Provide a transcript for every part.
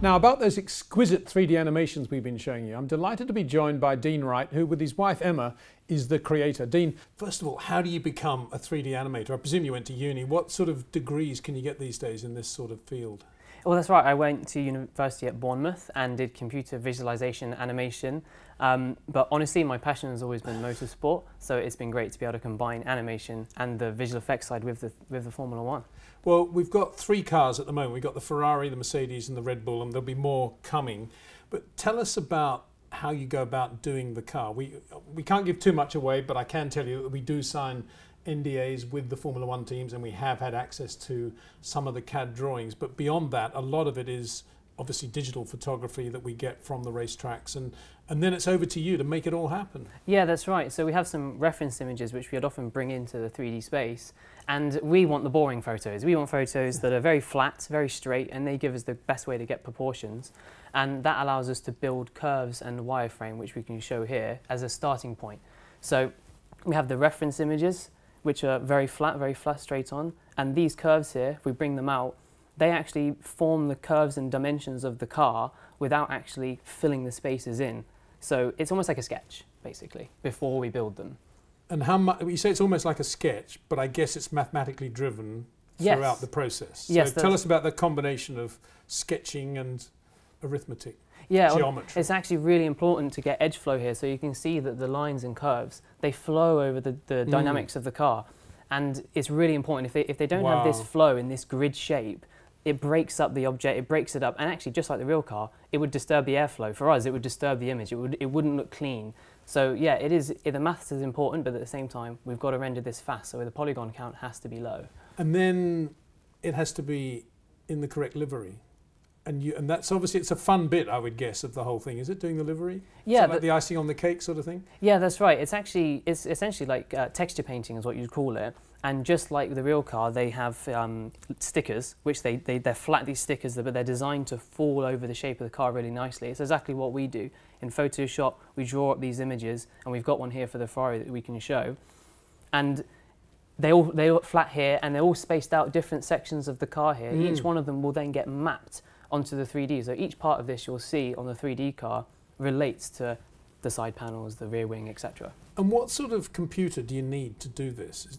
Now, about those exquisite 3D animations we've been showing you, I'm delighted to be joined by Dean Wright, who, with his wife Emma, is the creator. Dean, first of all, how do you become a 3D animator? I presume you went to uni. What sort of degrees can you get these days in this sort of field? Well, that's right. I went to university at Bournemouth and did computer visualization animation. But honestly, my passion has always been motorsport, so it's been great to be able to combine animation and the visual effects side with the Formula One. Well, we've got 3 cars at the moment. We've got the Ferrari, the Mercedes and the Red Bull, and there'll be more coming. But tell us about how you go about doing the car. We can't give too much away, but I can tell you that we do sign NDAs with the Formula One teams, and we have had access to some of the CAD drawings. But beyond that, a lot of it is obviously digital photography that we get from the racetracks, and then it's over to you to make it all happen. Yeah, that's right. So we have some reference images which we'd often bring into the 3D space, and we want the boring photos. We want photos that are very flat, very straight, and they give us the best way to get proportions. And that allows us to build curves and wireframe, which we can show here as a starting point. So we have the reference images, which are very flat, straight on. And these curves here, if we bring them out, they actually form the curves and dimensions of the car without actually filling the spaces in. So it's almost like a sketch, basically, before we build them. And how much, you say it's almost like a sketch, but I guess it's mathematically driven throughout the process. So yes, tell us about the combination of sketching and arithmetic. Yeah, geometry. Well, it's actually really important to get edge flow here, so you can see that the lines and curves, they flow over the dynamics of the car. And it's really important, if they don't have this flow in this grid shape, it breaks up the object, it breaks it up, and actually, just like the real car, it would disturb the airflow. For us, it would disturb the image, it wouldn't look clean. So yeah, the maths is important, but at the same time, we've got to render this fast, so the polygon count has to be low. And then it has to be in the correct livery. And that's obviously, it's a fun bit, I would guess, of the whole thing. Is it, doing the livery? Yeah. Like the icing on the cake sort of thing? Yeah, that's right. It's essentially like texture painting is what you'd call it. And just like the real car, they have stickers, which they're flat, these stickers, but they're designed to fall over the shape of the car really nicely. It's exactly what we do. In Photoshop, we draw up these images, and we've got one here for the Ferrari that we can show. And they all flat here, and they're all spaced out different sections of the car here. Each one of them will then get mapped onto the 3D. So each part of this you'll see on the 3D car relates to the side panels, the rear wing, etc. And what sort of computer do you need to do this?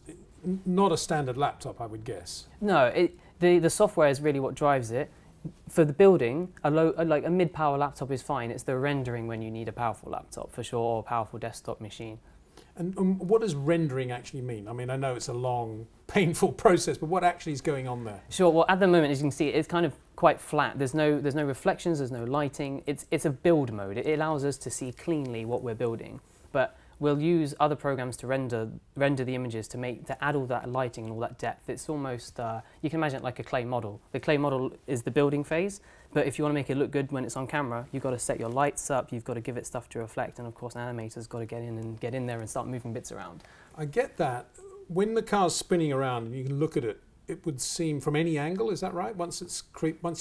Not a standard laptop, I would guess. No, the software is really what drives it. For the building, like a mid-power laptop is fine. It's the rendering when you need a powerful laptop, for sure, or a powerful desktop machine. And what does rendering actually mean? I mean, I know it's a long, painful process, but what actually is going on there? Sure. Well, at the moment, as you can see, it's kind of quite flat. There's no reflections. There's no lighting. It's a build mode. It allows us to see cleanly what we're building, but we'll use other programs to render the images to add all that lighting and all that depth. It's almost you can imagine it like a clay model. The clay model is the building phase, but if you want to make it look good when it's on camera, you've got to set your lights up. You've got to give it stuff to reflect, and of course, an animator's got to get in there and start moving bits around. I get that. When the car's spinning around and you can look at it, it would seem from any angle. Is that right? Once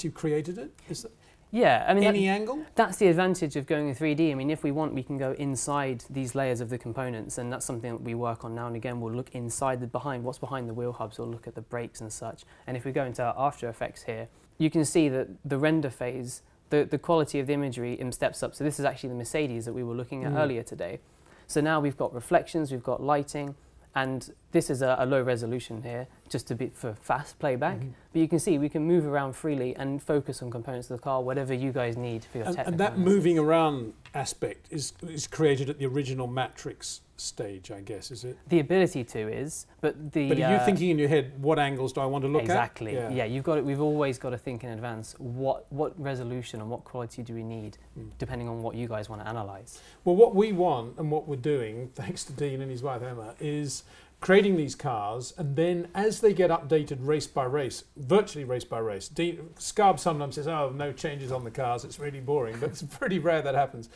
you've created it, is that? Yeah, I mean, any angle? That's the advantage of going in 3D. I mean, if we want, we can go inside these layers of the components, and that's something that we work on now and again. We'll look inside what's behind the wheel hubs, we'll look at the brakes and such. And if we go into After Effects here, you can see that the render phase, the quality of the imagery steps up. So this is actually the Mercedes that we were looking at earlier today. So now we've got reflections, we've got lighting, and this is a low resolution here, just for fast playback. But you can see we can move around freely and focus on components of the car, whatever you guys need for your technical. And that moving around aspect is created at the original Matrix stage, I guess, is it? The ability to is, but are you thinking in your head, what angles do I want to look at? Exactly. Yeah, we've always got to think in advance. What resolution and what quality do we need, depending on what you guys want to analyze. Well, what we want and what we're doing, thanks to Dean and his wife Emma, is creating these cars, and then as they get updated race by race, virtually race by race. Scarb sometimes says, oh, no changes on the cars, it's really boring, but it's pretty rare that happens.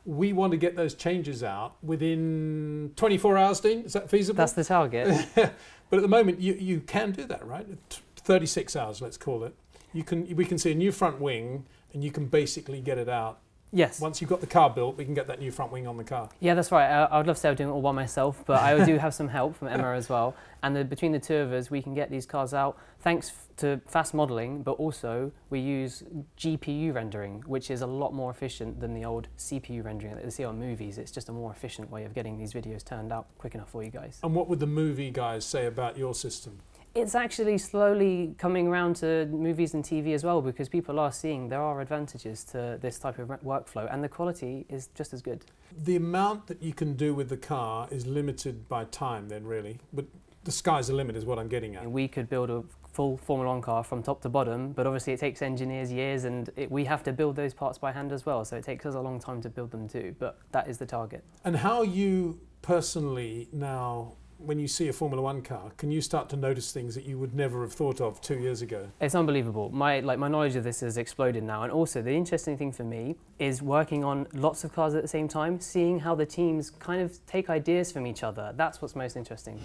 We want to get those changes out within 24 hours, Dean? Is that feasible? That's the target. But at the moment, you can do that, right? 36 hours, let's call it. We can see a new front wing, and you can basically get it out Yes. Once you've got the car built, we can get that new front wing on the car. Yeah, that's right. I would love to say I'm doing it all by myself, but I do have some help from Emma as well. And between the two of us, we can get these cars out thanks to fast modelling, but also we use GPU rendering, which is a lot more efficient than the old CPU rendering that you see on movies. It's just a more efficient way of getting these videos turned out quick enough for you guys. And what would the movie guys say about your system? It's actually slowly coming around to movies and TV as well, because people are seeing there are advantages to this type of workflow, and the quality is just as good. The amount that you can do with the car is limited by time then, really, but the sky's the limit is what I'm getting at. We could build a full Formula 1 car from top to bottom, but obviously it takes engineers years, and we have to build those parts by hand as well, so it takes us a long time to build them too, but that is the target. And how you personally now, when you see a Formula 1 car, can you start to notice things that you would never have thought of 2 years ago? It's unbelievable. My knowledge of this has exploded now, and also the interesting thing for me is working on lots of cars at the same time, seeing how the teams kind of take ideas from each other. That's what's most interesting.